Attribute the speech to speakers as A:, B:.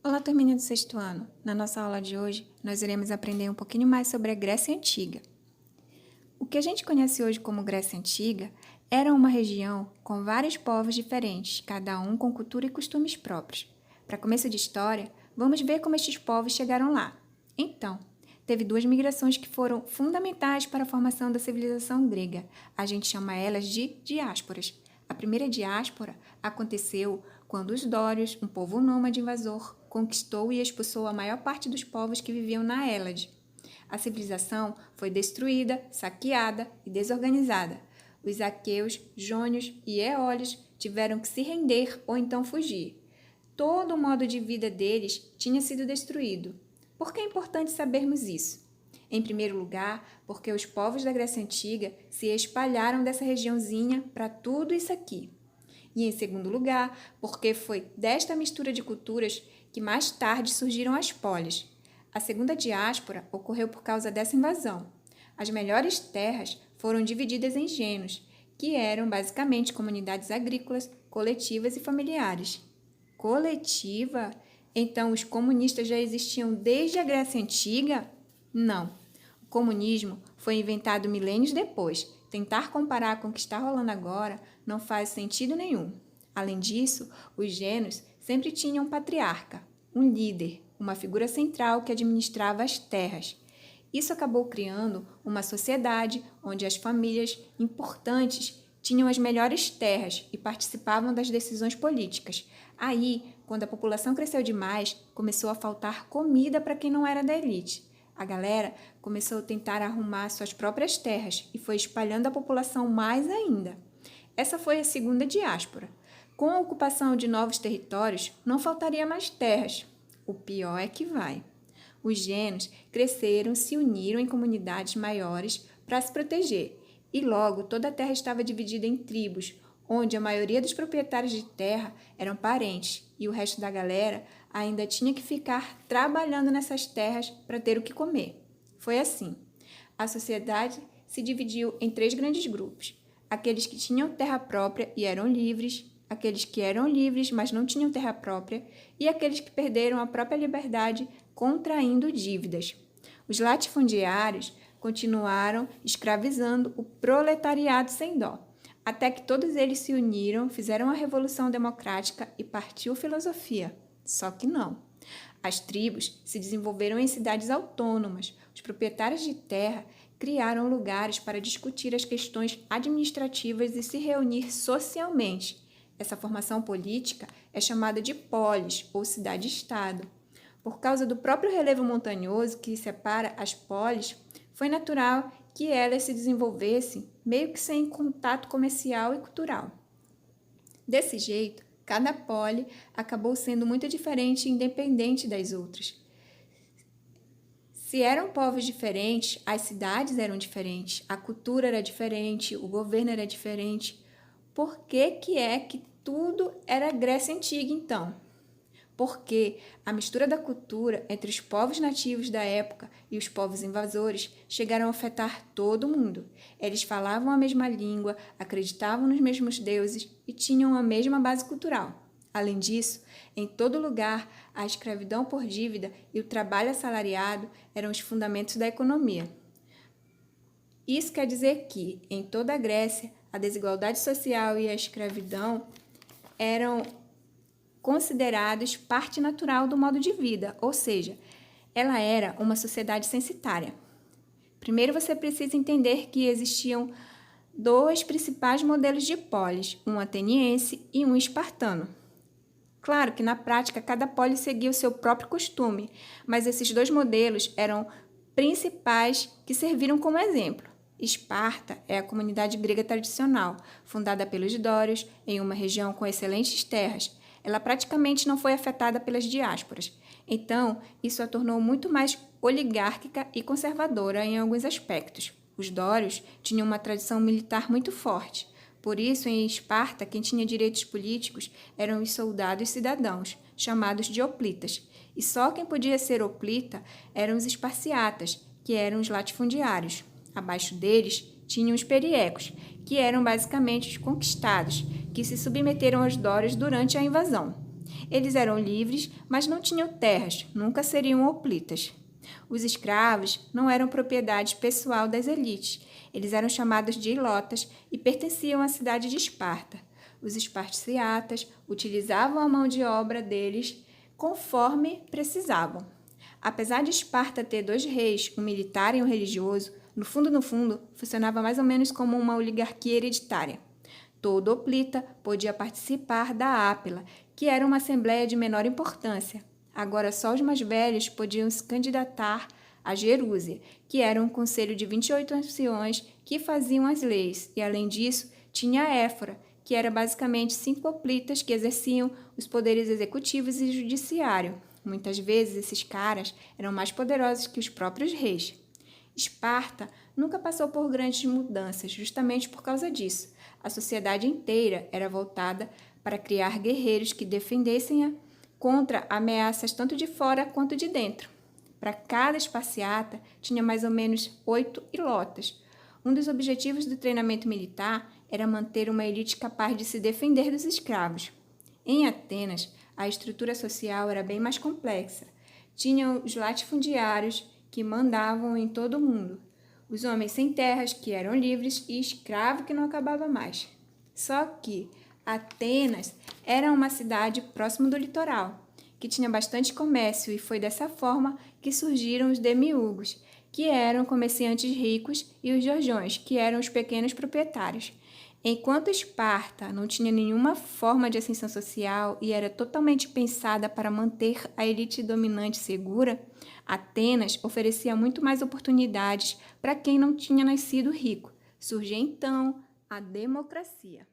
A: Olá, turminha do sexto ano. Na nossa aula de hoje, nós iremos aprender um pouquinho mais sobre a Grécia Antiga. O que a gente conhece hoje como Grécia Antiga era uma região com vários povos diferentes, cada um com cultura e costumes próprios. Para começo de história, vamos ver como estes povos chegaram lá. Então, teve duas migrações que foram fundamentais para a formação da civilização grega. A gente chama elas de diásporas. A primeira diáspora aconteceu quando os dórios, um povo nômade invasor, conquistou e expulsou a maior parte dos povos que viviam na Hélade. A civilização foi destruída, saqueada e desorganizada. Os aqueus, jônios e eólios tiveram que se render ou então fugir. Todo o modo de vida deles tinha sido destruído. Por que é importante sabermos isso? Em primeiro lugar, porque os povos da Grécia Antiga se espalharam dessa regiãozinha para tudo isso aqui. E em segundo lugar, porque foi desta mistura de culturas que mais tarde surgiram as polis. A segunda diáspora ocorreu por causa dessa invasão. As melhores terras foram divididas em gênos, que eram basicamente comunidades agrícolas, coletivas e familiares. Coletiva? Então os comunistas já existiam desde a Grécia Antiga? Não. O comunismo foi inventado milênios depois. Tentar comparar com o que está rolando agora não faz sentido nenhum. Além disso, os gênos sempre tinham um patriarca, um líder, uma figura central que administrava as terras. Isso acabou criando uma sociedade onde as famílias importantes tinham as melhores terras e participavam das decisões políticas. Aí, quando a população cresceu demais, começou a faltar comida para quem não era da elite. A galera começou a tentar arrumar suas próprias terras e foi espalhando a população mais ainda. Essa foi a segunda diáspora. Com a ocupação de novos territórios, não faltaria mais terras. O pior é que vai. Os gênos cresceram, se uniram em comunidades maiores para se proteger. E logo toda a terra estava dividida em tribos, onde a maioria dos proprietários de terra eram parentes e o resto da galera ainda tinha que ficar trabalhando nessas terras para ter o que comer. Foi assim. A sociedade se dividiu em três grandes grupos: aqueles que tinham terra própria e eram livres, aqueles que eram livres, mas não tinham terra própria, e aqueles que perderam a própria liberdade contraindo dívidas. Os latifundiários continuaram escravizando o proletariado sem dó, até que todos eles se uniram, fizeram a Revolução Democrática e partiu filosofia. Só que não. As tribos se desenvolveram em cidades autônomas. Os proprietários de terra criaram lugares para discutir as questões administrativas e se reunir socialmente. Essa formação política é chamada de polis, ou cidade-estado. Por causa do próprio relevo montanhoso que separa as polis, foi natural que elas se desenvolvessem meio que sem contato comercial e cultural. Desse jeito, cada poli acabou sendo muito diferente e independente das outras. Se eram povos diferentes, as cidades eram diferentes, a cultura era diferente, o governo era diferente. Por que é que tudo era Grécia Antiga, então? Porque a mistura da cultura entre os povos nativos da época e os povos invasores chegaram a afetar todo mundo. Eles falavam a mesma língua, acreditavam nos mesmos deuses e tinham a mesma base cultural. Além disso, em todo lugar, a escravidão por dívida e o trabalho assalariado eram os fundamentos da economia. Isso quer dizer que, em toda a Grécia, a desigualdade social e a escravidão eram considerados parte natural do modo de vida, ou seja, ela era uma sociedade censitária. Primeiro você precisa entender que existiam dois principais modelos de polis, um ateniense e um espartano. Claro que na prática cada polis seguia o seu próprio costume, mas esses dois modelos eram principais que serviram como exemplo. Esparta é a comunidade grega tradicional, fundada pelos dórios, em uma região com excelentes terras. Ela praticamente não foi afetada pelas diásporas. Então, isso a tornou muito mais oligárquica e conservadora em alguns aspectos. Os dórios tinham uma tradição militar muito forte. Por isso, em Esparta, quem tinha direitos políticos eram os soldados cidadãos, chamados de hoplitas. E só quem podia ser hoplita eram os esparciatas, que eram os latifundiários. Abaixo deles tinham os periecos, que eram basicamente os conquistados, que se submeteram aos dórios durante a invasão. Eles eram livres, mas não tinham terras, nunca seriam hoplitas. Os escravos não eram propriedade pessoal das elites. Eles eram chamados de ilotas e pertenciam à cidade de Esparta. Os espartiatas utilizavam a mão de obra deles conforme precisavam. Apesar de Esparta ter 2 reis, um militar e um religioso, no fundo, funcionava mais ou menos como uma oligarquia hereditária. Todo hoplita podia participar da Ápila, que era uma assembleia de menor importância. Agora só os mais velhos podiam se candidatar a Gerúsia, que era um conselho de 28 anciões que faziam as leis, e além disso tinha a Éfora, que era basicamente 5 hoplitas que exerciam os poderes executivos e judiciário. Muitas vezes esses caras eram mais poderosos que os próprios reis. Esparta nunca passou por grandes mudanças, justamente por causa disso. A sociedade inteira era voltada para criar guerreiros que defendessem-a contra ameaças tanto de fora quanto de dentro. Para cada esparciata, tinha mais ou menos 8 ilotas. Um dos objetivos do treinamento militar era manter uma elite capaz de se defender dos escravos. Em Atenas, a estrutura social era bem mais complexa. Tinham os latifundiários, que mandavam em todo o mundo, os homens sem terras, que eram livres, e escravo, que não acabava mais. Só que Atenas era uma cidade próximo do litoral, que tinha bastante comércio, e foi dessa forma que surgiram os demiurgos, que eram comerciantes ricos, e os georgiões, que eram os pequenos proprietários. Enquanto Esparta não tinha nenhuma forma de ascensão social e era totalmente pensada para manter a elite dominante segura, Atenas oferecia muito mais oportunidades para quem não tinha nascido rico. Surgiu então a democracia.